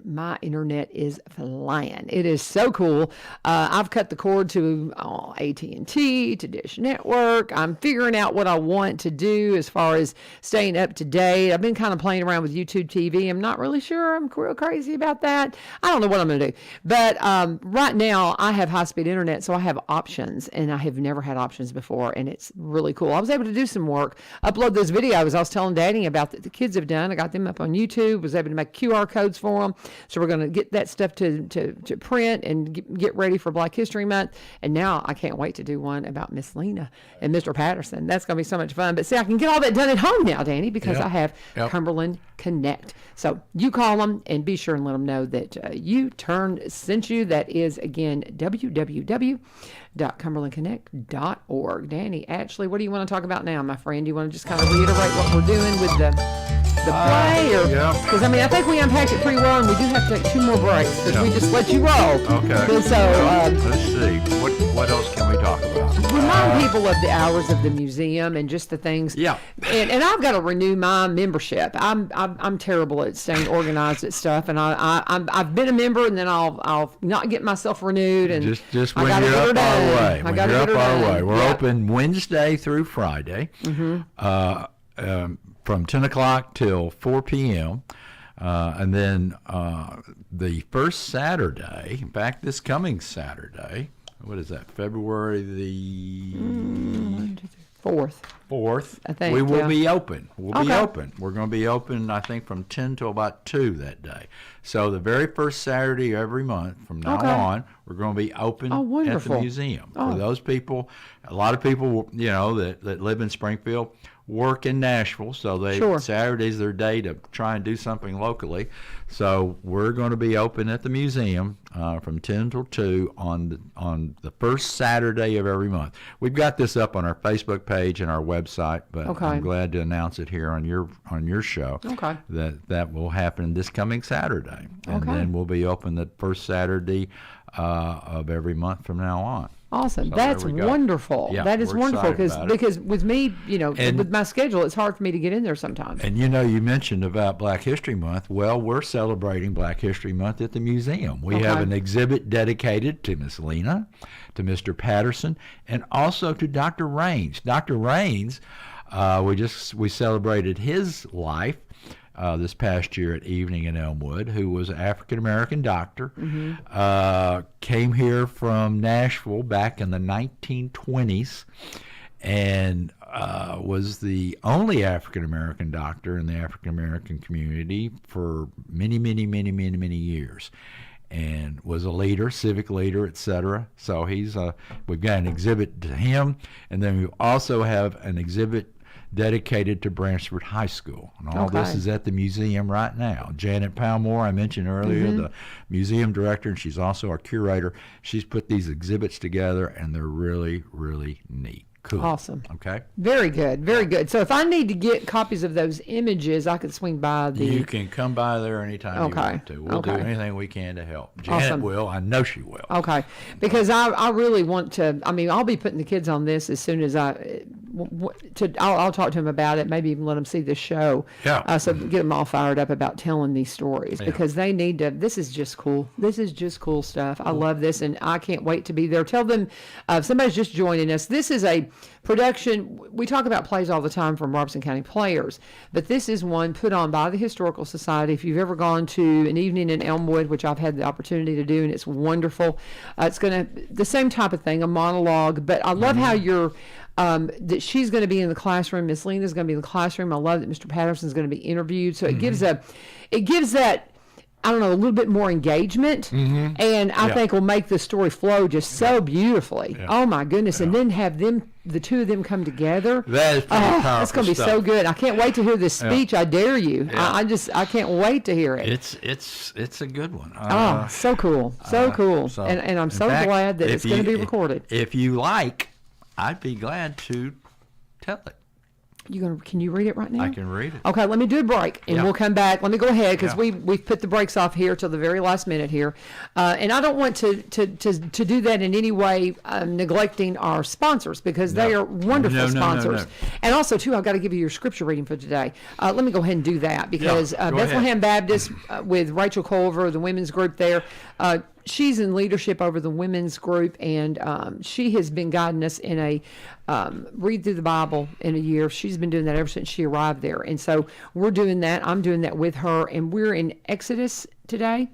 my internet is flying. It is so cool. I've cut the cord to AT&T, to Dish Network. I'm figuring out what I want to do as far as staying up to date. I've been kind of playing around with YouTube TV. I'm not really sure. I'm real crazy about that. I don't know what I'm going to do. But right now, I have high-speed internet, so I have options. And I have never had options before. And it's really cool. I was able to do some work, upload those videos I was telling Daddy about that the kids have done. I got them up on YouTube, was able to make QR codes for them. So we're going to get that stuff to print and get ready for Black History Month. And now I can't wait to do one about Miss Lena and Mr. Patterson. That's going to be so much fun. But see, I can get all that done at home now, Danny, because I have Cumberland Connect. So you call them and be sure and let them know that U-Turn sent you. That is, again, www.cumberlandconnect.org. Danny, Atchley, what do you want to talk about now, my friend? Do you want to just kind of reiterate what we're doing with the play? Because, I think we unpacked it pretty well, and we do have to take 2 more breaks, because we just let you roll. Okay. So, let's see. What else can we talk about? Remind people of the hours of the museum and just the things. Yeah. And I've got to renew my membership. I'm terrible at staying organized at stuff, and I've been a member, and then I'll not get myself renewed, and just when you're up our way. When you're up our way. We're open Wednesday through Friday, from 10 o'clock till 4 p.m. And then the first Saturday, in fact, this coming Saturday, what is that, February the 4th, I think, we will be open. We'll be open. We're going to be open, I think, from 10 to about 2 that day. So the very first Saturday every month from now on, we're going to be open at the museum. For those people, a lot of people, that live in Springfield work in Nashville, so Saturday's their day to try and do something locally. So we're going to be open at the museum from 10 till 2 on the first Saturday of every month. We've got this up on our Facebook page and our website, but I'm glad to announce it here on your show. That will happen this coming Saturday, and then we'll be open the first Saturday of every month from now on. Awesome. So that's wonderful. Yeah, that is wonderful, because with me, And with my schedule, it's hard for me to get in there sometimes. And you mentioned about Black History Month. Well, we're celebrating Black History Month at the museum. We have an exhibit dedicated to Miss Lena, to Mr. Patterson, and also to Dr. Raines. Dr. Raines, we celebrated his life this past year at Evening in Elmwood, who was an African-American doctor, came here from Nashville back in the 1920s, and was the only African-American doctor in the African-American community for many, many, many, many, many years, and was a leader, civic leader, etc. So we've got an exhibit to him, and then we also have an exhibit dedicated to Bransford High School. And all this is at the museum right now. Janet Palmore, I mentioned earlier, the museum director, and she's also our curator. She's put these exhibits together, and they're really, really neat. Cool. Awesome. Okay. Very good. Very good. So if I need to get copies of those images, I could swing by the... You can come by there anytime you want to. We'll do anything we can to help. Janet will. I know she will. Okay. Because I really want to... I mean, I'll be putting the kids on this as soon as I'll talk to them about it, maybe even let them see the show. Yeah. So get them all fired up about telling these stories because they need to... This is just cool. This is just cool stuff. I love this, and I can't wait to be there. Tell them, if somebody's just joining us, this is a production. We talk about plays all the time from Robeson County Players, but this is one put on by the Historical Society. If you've ever gone to an evening in Elmwood, which I've had the opportunity to do, and it's wonderful, it's going to the same type of thing, a monologue. But I love how you're that she's going to be in the classroom. Miss Lena's going to be in the classroom. I love that Mr. Patterson's going to be interviewed. So it gives that, I don't know, a little bit more engagement, and I think will make the story flow just so beautifully. Oh my goodness! And then have the two of them come together. That is pretty powerful. It's going to be so good. I can't wait to hear this speech. I dare you. I can't wait to hear it. It's a good one. So cool, so cool, and I'm so glad that it's going to be recorded. If you like, I'd be glad to tell it. Can you read it right now? I can read it. Okay, let me do a break, and we'll come back. Let me go ahead, because we've put the breaks off here till the very last minute here. And I don't want to do that in any way neglecting our sponsors, because they are wonderful sponsors. No. And also, too, I've got to give you your scripture reading for today. Let me go ahead and do that, because Bethlehem Baptist with Rachel Culver, the women's group there, she's in leadership over the women's group, and she has been guiding us in a read through the Bible in a year. She's been doing that ever since she arrived there. And so we're doing that. I'm doing that with her. And we're in Exodus today,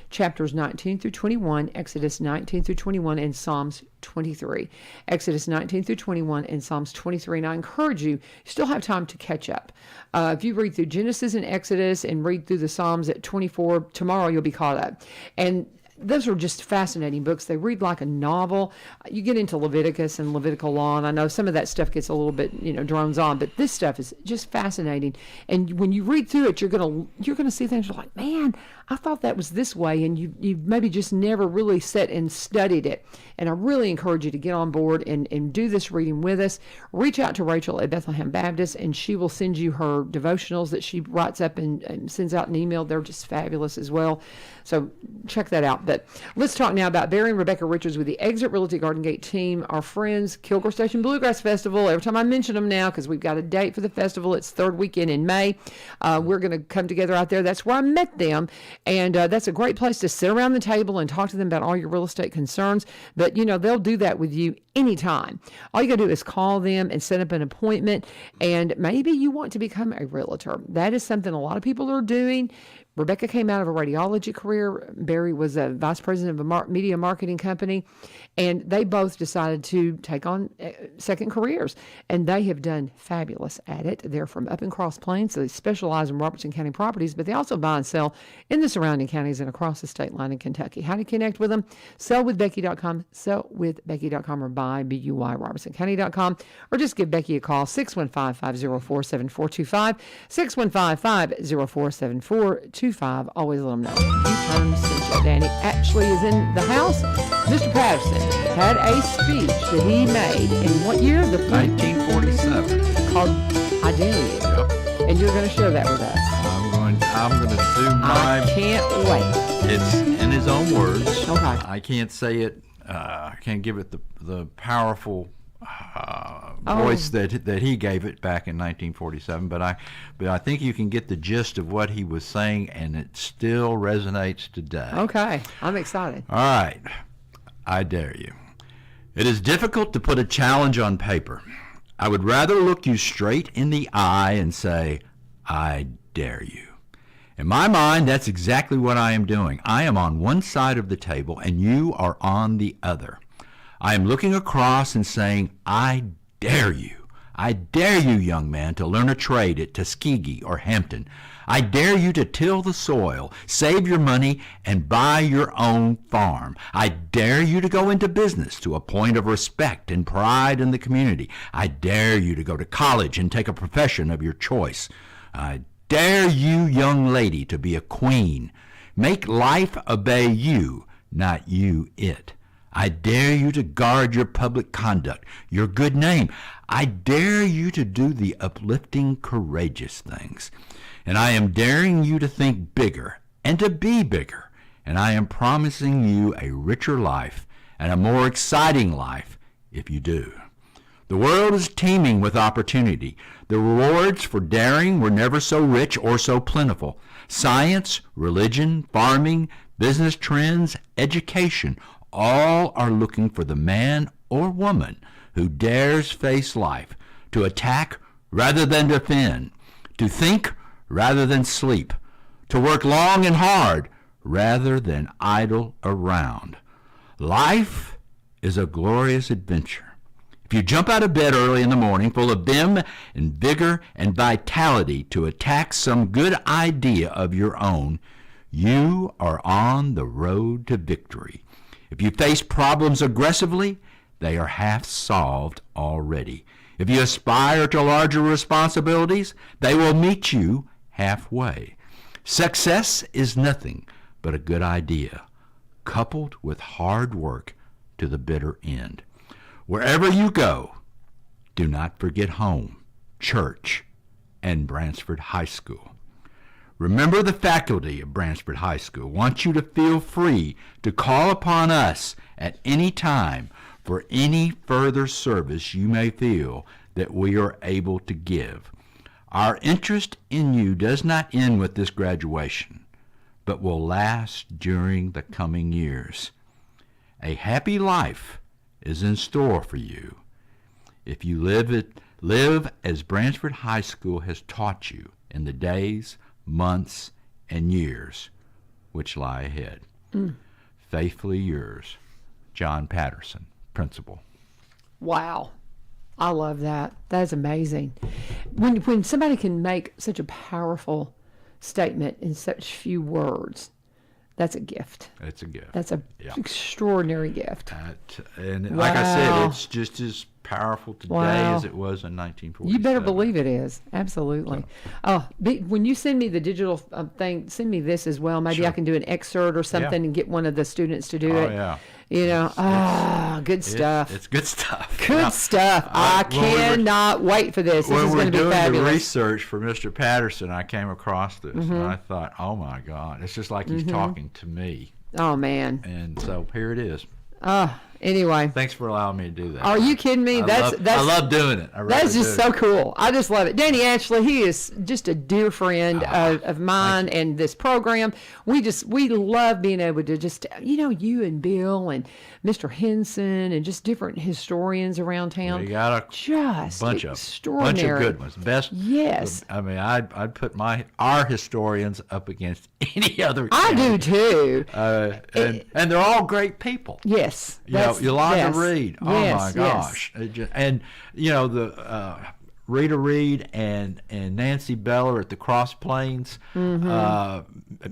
chapters 19 through 21, Exodus 19 through 21, and Psalms 23. Exodus 19 through 21 and Psalms 23. And I encourage you, you still have time to catch up. If you read through Genesis and Exodus and read through the Psalms at 24, tomorrow you'll be caught up. And those are just fascinating books. They read like a novel. You get into Leviticus and Levitical law, and I know some of that stuff gets a little bit, drones on, but this stuff is just fascinating. And when you read through it, you're gonna see things like, man, I thought that was this way, and you maybe just never really sat and studied it. And I really encourage you to get on board and do this reading with us. Reach out to Rachel at Bethlehem Baptist, and she will send you her devotionals that she writes up and sends out an email. They're just fabulous as well. So check that out. But let's talk now about Barry and Rebecca Richards with the Exit Realty Garden Gate team, our friends, Kilgore Station Bluegrass Festival. Every time I mention them now, because we've got a date for the festival, it's third weekend in May. We're going to come together out there. That's where I met them. And that's a great place to sit around the table and talk to them about all your real estate concerns. But, they'll do that with you anytime. All you got to do is call them and set up an appointment. And maybe you want to become a realtor. That is something a lot of people are doing. Rebecca came out of a radiology career. Barry was a vice president of a media marketing company. And they both decided to take on second careers. And they have done fabulous at it. They're from up in Cross Plains, so they specialize in Robertson County properties, but they also buy and sell in the surrounding counties and across the state line in Kentucky. How to connect with them? Sellwithbecky.com, sellwithbecky.com, or buy, B-U-Y, RobertsonCounty.com, or just give Becky a call, 615-504-7425, 615-504-7425. Always let them know. U-turn Central. Danny Atchley is in the house. Mr. Patterson had a speech that he made in what year? 1947. Called I Dare You. Yep. And you're going to share that with us. I'm going to do my... I can't wait. It's in his own words. Okay. I can't say it. I can't give it the powerful voice that he gave it back in 1947. But I think you can get the gist of what he was saying, and it still resonates today. Okay. I'm excited. All right. I dare you. It is difficult to put a challenge on paper. I would rather look you straight in the eye and say, I dare you. In my mind, that's exactly what I am doing. I am on one side of the table, and you are on the other. I am looking across and saying, I dare you. I dare you, young man, to learn a trade at Tuskegee or Hampton. I dare you to till the soil, save your money, and buy your own farm. I dare you to go into business to a point of respect and pride in the community. I dare you to go to college and take a profession of your choice. I dare you, young lady, to be a queen. Make life obey you, not you it. I dare you to guard your public conduct, your good name. I dare you to do the uplifting, courageous things. And I am daring you to think bigger and to be bigger. And I am promising you a richer life and a more exciting life if you do. The world is teeming with opportunity. The rewards for daring were never so rich or so plentiful. Science, religion, farming, business trends, education, all are looking for the man or woman who dares face life, to attack rather than defend, to think rather than sleep, to work long and hard rather than idle around. Life is a glorious adventure. If you jump out of bed early in the morning full of vim and vigor and vitality to attack some good idea of your own, you are on the road to victory. If you face problems aggressively, they are half solved already. If you aspire to larger responsibilities, they will meet you halfway. Success is nothing but a good idea, coupled with hard work to the bitter end. Wherever you go, do not forget home, church, and Bransford High School. Remember, the faculty of Bransford High School wants you to feel free to call upon us at any time for any further service you may feel that we are able to give. Our interest in you does not end with this graduation, but will last during the coming years. A happy life is in store for you if you live as Bransford High School has taught you in the days, months, and years which lie ahead. Faithfully yours, John Patterson, Principal. Wow. I love that. That's amazing. When somebody can make such a powerful statement in such few words, that's a gift. It's a gift. That's an extraordinary gift. And like I said, it's just as powerful today as it was in 1947. You better believe it is. Absolutely. When you send me the digital thing, send me this as well. Maybe I can do an excerpt or something and get one of the students to do it. Yeah. You know, good stuff. It's good stuff. Good stuff. I cannot wait for this. This is going to be fabulous. When we were doing the research for Mr. Patterson, I came across this, and I thought, oh, my God, it's just like he's talking to me. Oh, man. And so here it is. Anyway. Thanks for allowing me to do that. Are you kidding me? I love doing it. That's just so cool. I just love it. Danny Atchley, he is just a dear friend of mine and this program. We love being able to just, you and Bill and Mr. Henson and just different historians around town. We got a bunch of good ones. Best. Yes. I mean, I'd put our historians up against any other. I do too. And they're all great people. Yes. Yolanda Reed. Oh my gosh. And the Rita Reed and Nancy Beller at the Cross Plains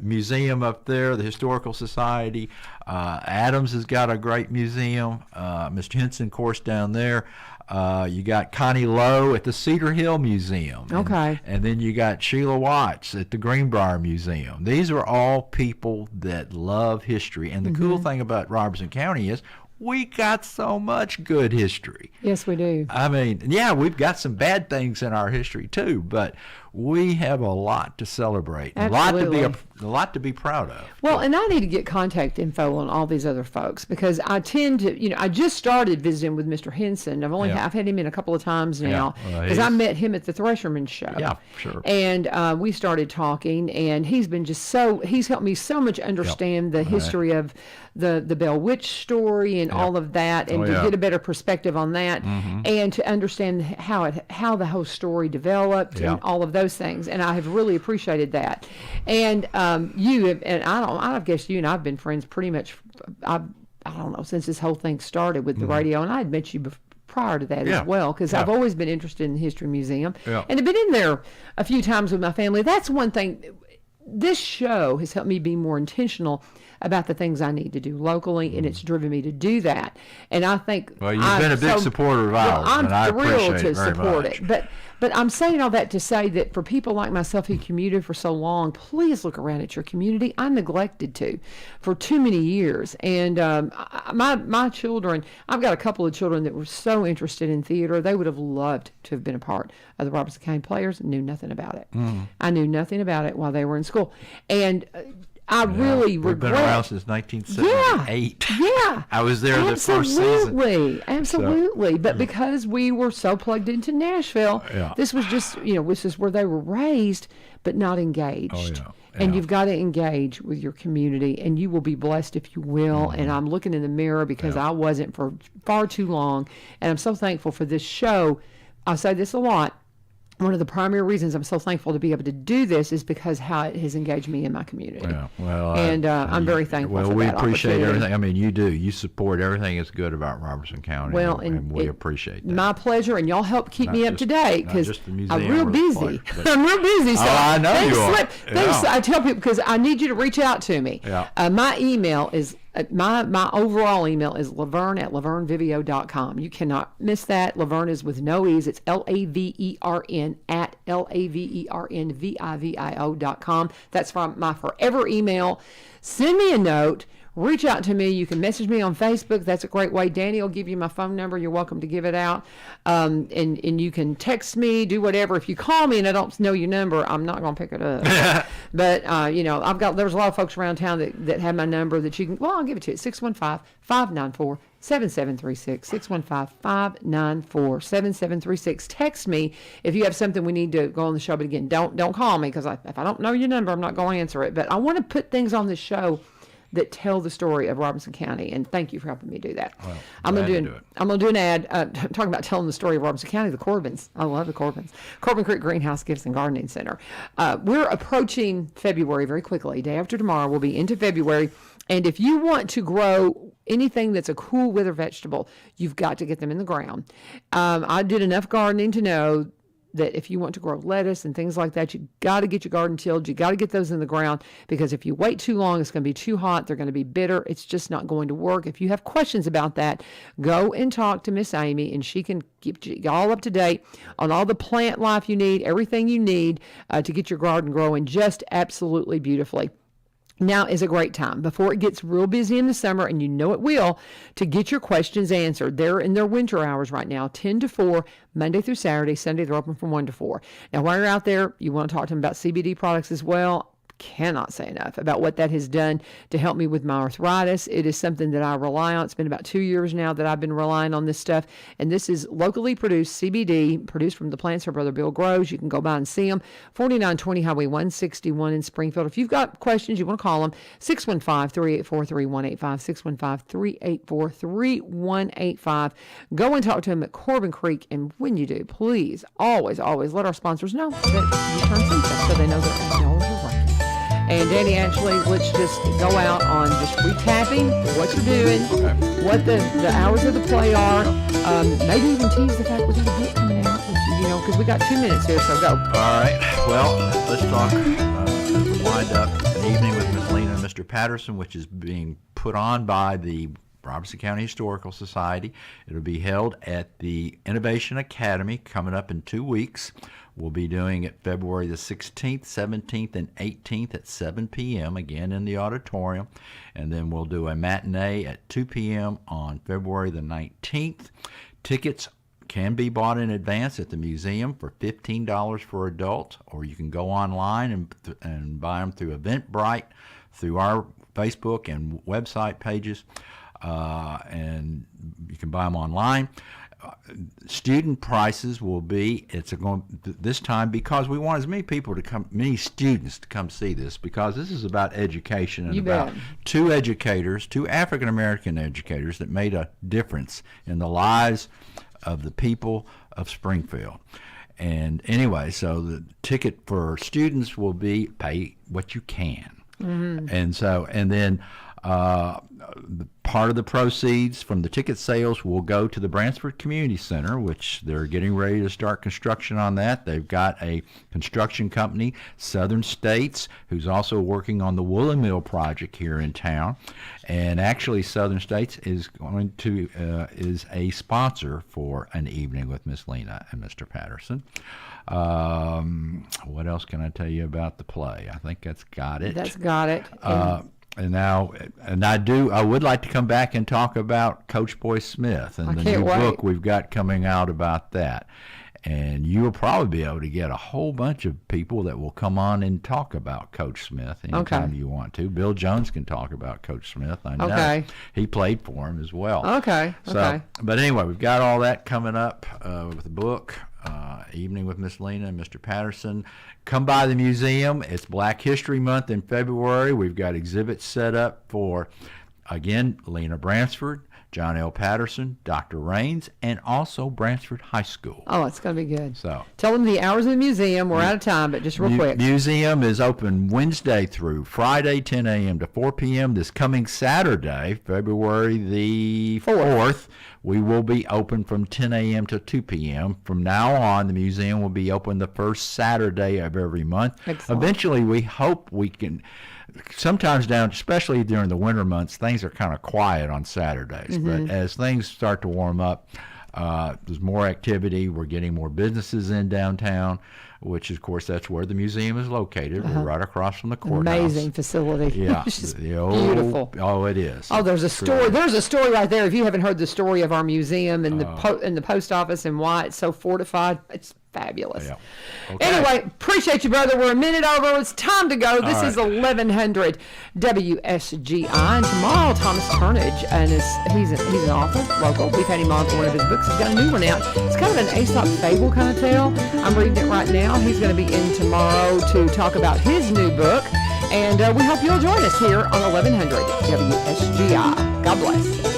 Museum up there, the Historical Society. Adams has got a great museum. Mr. Henson, of course, down there. You got Connie Lowe at the Cedar Hill Museum. Okay. And then you got Sheila Watts at the Greenbrier Museum. These are all people that love history. And the cool thing about Robertson County is we got so much good history. Yes, we do. I mean, we've got some bad things in our history too, but we have a lot to celebrate, Absolutely. a lot to be proud of. Well, and I need to get contact info on all these other folks because I tend to, I just started visiting with Mr. Henson. I've had him in a couple of times now because I met him at the Thresherman show. Yeah, sure. And we started talking, and he's been he's helped me so much understand the history of the Bell Witch story and all of that, and to get a better perspective on that, and to understand how the whole story developed and all of those things. And I have really appreciated that. And I guess you and I've been friends pretty much. I don't know, since this whole thing started with the radio, and I had met you prior to that Yeah. as well, because Yeah. I've always been interested in the History Museum. Yeah. And I've been in there a few times with my family. That's one thing. This show has helped me be more intentional about the things I need to do locally, and it's driven me to do that. And I think Well, you've been a big supporter of ours, I'm and I thrilled appreciate to it very support much. it. But I'm saying all that to say that for people like myself who commuted for so long, please look around at your community. I neglected to for too many years. And my children, I've got a couple of children that were so interested in theater. They would have loved to have been a part of the Robertson County Players, knew nothing about it. I knew nothing about it while they were in school. And I really We've been regret. around since 1978. Yeah. I was there the first season. Absolutely. But because we were so plugged into Nashville, Yeah. this was just, this is where they were raised, but not engaged. Oh, yeah. And Yeah. you've got to engage with your community, and you will be blessed if you will. And I'm looking in the mirror because I wasn't for far too long. And I'm so thankful for this show. I say this a lot. One of the primary reasons I'm so thankful to be able to do this is because how it has engaged me in my community. Yeah, well, And I'm very thankful Well, for we that appreciate opportunity. everything. I mean, you do. You support everything that's good about Robertson County. Well, and we it- appreciate that. My pleasure, and y'all help keep Not me up just- to date not because just the I'm museum real or the busy. place, but- I'm real busy. So Oh, I know things you are. slip. Yeah. I tell people because I need you to reach out to me. Yeah. My email is my overall email is laverne@lavernevivio.com. You cannot miss that. Laverne is with no e's. It's LAVERN at LAVERNVIVIO.com. That's my forever email. Send me a note. Reach out to me. You can message me on Facebook. That's a great way. Danny will give you my phone number. You're welcome to give it out. And you can text me, do whatever. If you call me and I don't know your number, I'm not going to pick it up. But, there's a lot of folks around town that have my number that you can, I'll give it to you. 615-594-7736. 615-594-7736. Text me if you have something we need to go on the show. But again, don't call me because if I don't know your number, I'm not going to answer it. But I want to put things on the show that tell the story of Robertson County, and thank you for helping me do that. Well, I'm glad going to do it. I'm going to do an ad talking about telling the story of Robertson County, the Corbins. I love the Corbins. Corbin Creek Greenhouse Gifts and Gardening Center. We're approaching February very quickly. Day after tomorrow, we'll be into February. And if you want to grow anything that's a cool weather vegetable, you've got to get them in the ground. I did enough gardening to know that if you want to grow lettuce and things like that, you got to get your garden tilled. You got to get those in the ground because if you wait too long, it's going to be too hot. They're going to be bitter. It's just not going to work. If you have questions about that, go and talk to Miss Amy, and she can keep you all up to date on all the plant life you need, everything you need to get your garden growing just absolutely beautifully. Now is a great time before it gets real busy in the summer, and you know it will, to get your questions answered. They're in their winter hours right now, 10 to 4, Monday through Saturday. Sunday, they're open from 1 to 4. Now, while you're out there, you want to talk to them about CBD products as well. Cannot say enough about what that has done to help me with my arthritis. It is something that I rely on. It's been about 2 years now that I've been relying on this stuff. And this is locally produced CBD, produced from the plants her brother Bill grows. You can go by and see them. 4920 Highway 161 in Springfield. If you've got questions, you want to call them, 615-384-3185, 615-384-3185. Go and talk to them at Corbin Creek. And when you do, please always let our sponsors know that you turn some stuff so they know that y'all are working. And Danny, actually, let's just go out on just recapping what you're doing, what the hours of the play are. Maybe even tease the fact we got a book coming out, because we got 2 minutes here, so go. All right. Well, let's talk as we wind up an evening with Miss Lena and Mr. Patterson, which is being put on by the Robertson County Historical Society. It'll be held at the Innovation Academy coming up in 2 weeks. We'll be doing it February the 16th, 17th, and 18th at 7 p.m., again in the auditorium. And then we'll do a matinee at 2 p.m. on February the 19th. Tickets can be bought in advance at the museum for $15 for adults, or you can go online and buy them through Eventbrite, through our Facebook and website pages, and you can buy them online. Student prices will be, this time, because we want as many people to come, many students to come see this, because this is about education and You about bet. two African-American educators that made a difference in the lives of the people of Springfield. And anyway, so the ticket for students will be pay what you can. Mm-hmm. And then part of the proceeds from the ticket sales will go to the Bransford Community Center, which they're getting ready to start construction on that. They've got a construction company, Southern States, who's also working on the Woolen Mill project here in town. And actually, Southern States is going to is a sponsor for an evening with Miss Lena and Mr. Patterson. What else can I tell you about the play? I think that's got it. That's got it. I would like to come back and talk about Coach Boy Smith and the new book we've got coming out about that. And you will probably be able to get a whole bunch of people that will come on and talk about Coach Smith anytime you want to. Bill Jones can talk about Coach Smith. I know. Okay. He played for him as well. Okay. But anyway, we've got all that coming up with the book. Evening with Miss Lena and Mr. Patterson. Come by the museum. It's Black History Month in February. We've got exhibits set up for, again, Lena Bransford, John L. Patterson, Dr. Raines, and also Bransford High School. Oh, it's going to be good. So tell them the hours of the museum. We're out of time, but just real quick. Museum is open Wednesday through Friday, 10 a.m. to 4 p.m. This coming Saturday, February the 4th, we will be open from 10 a.m. to 2 p.m. From now on, the museum will be open the first Saturday of every month. Excellent. Eventually, we hope we can... Sometimes especially during the winter months, things are kind of quiet on Saturdays. Mm-hmm. But as things start to warm up, there's more activity. We're getting more businesses in downtown, which, of course, that's where the museum is located. We're right across from the courthouse. Amazing facility. Yeah. Beautiful. Oh, it is. Oh, there's a story. There's a story right there. If you haven't heard the story of our museum and the post office and why it's so fortified, it's fabulous. Yeah. Okay. Anyway, appreciate you, brother. We're a minute over. It's time to go. This is 1100 WSGI. And tomorrow, Thomas Turnage, and he's an author, local. We've had him on for one of his books. He's got a new one out. It's kind of an Aesop fable kind of tale. I'm reading it right now. He's going to be in tomorrow to talk about his new book. And we hope you'll join us here on 1100 WSGI. God bless.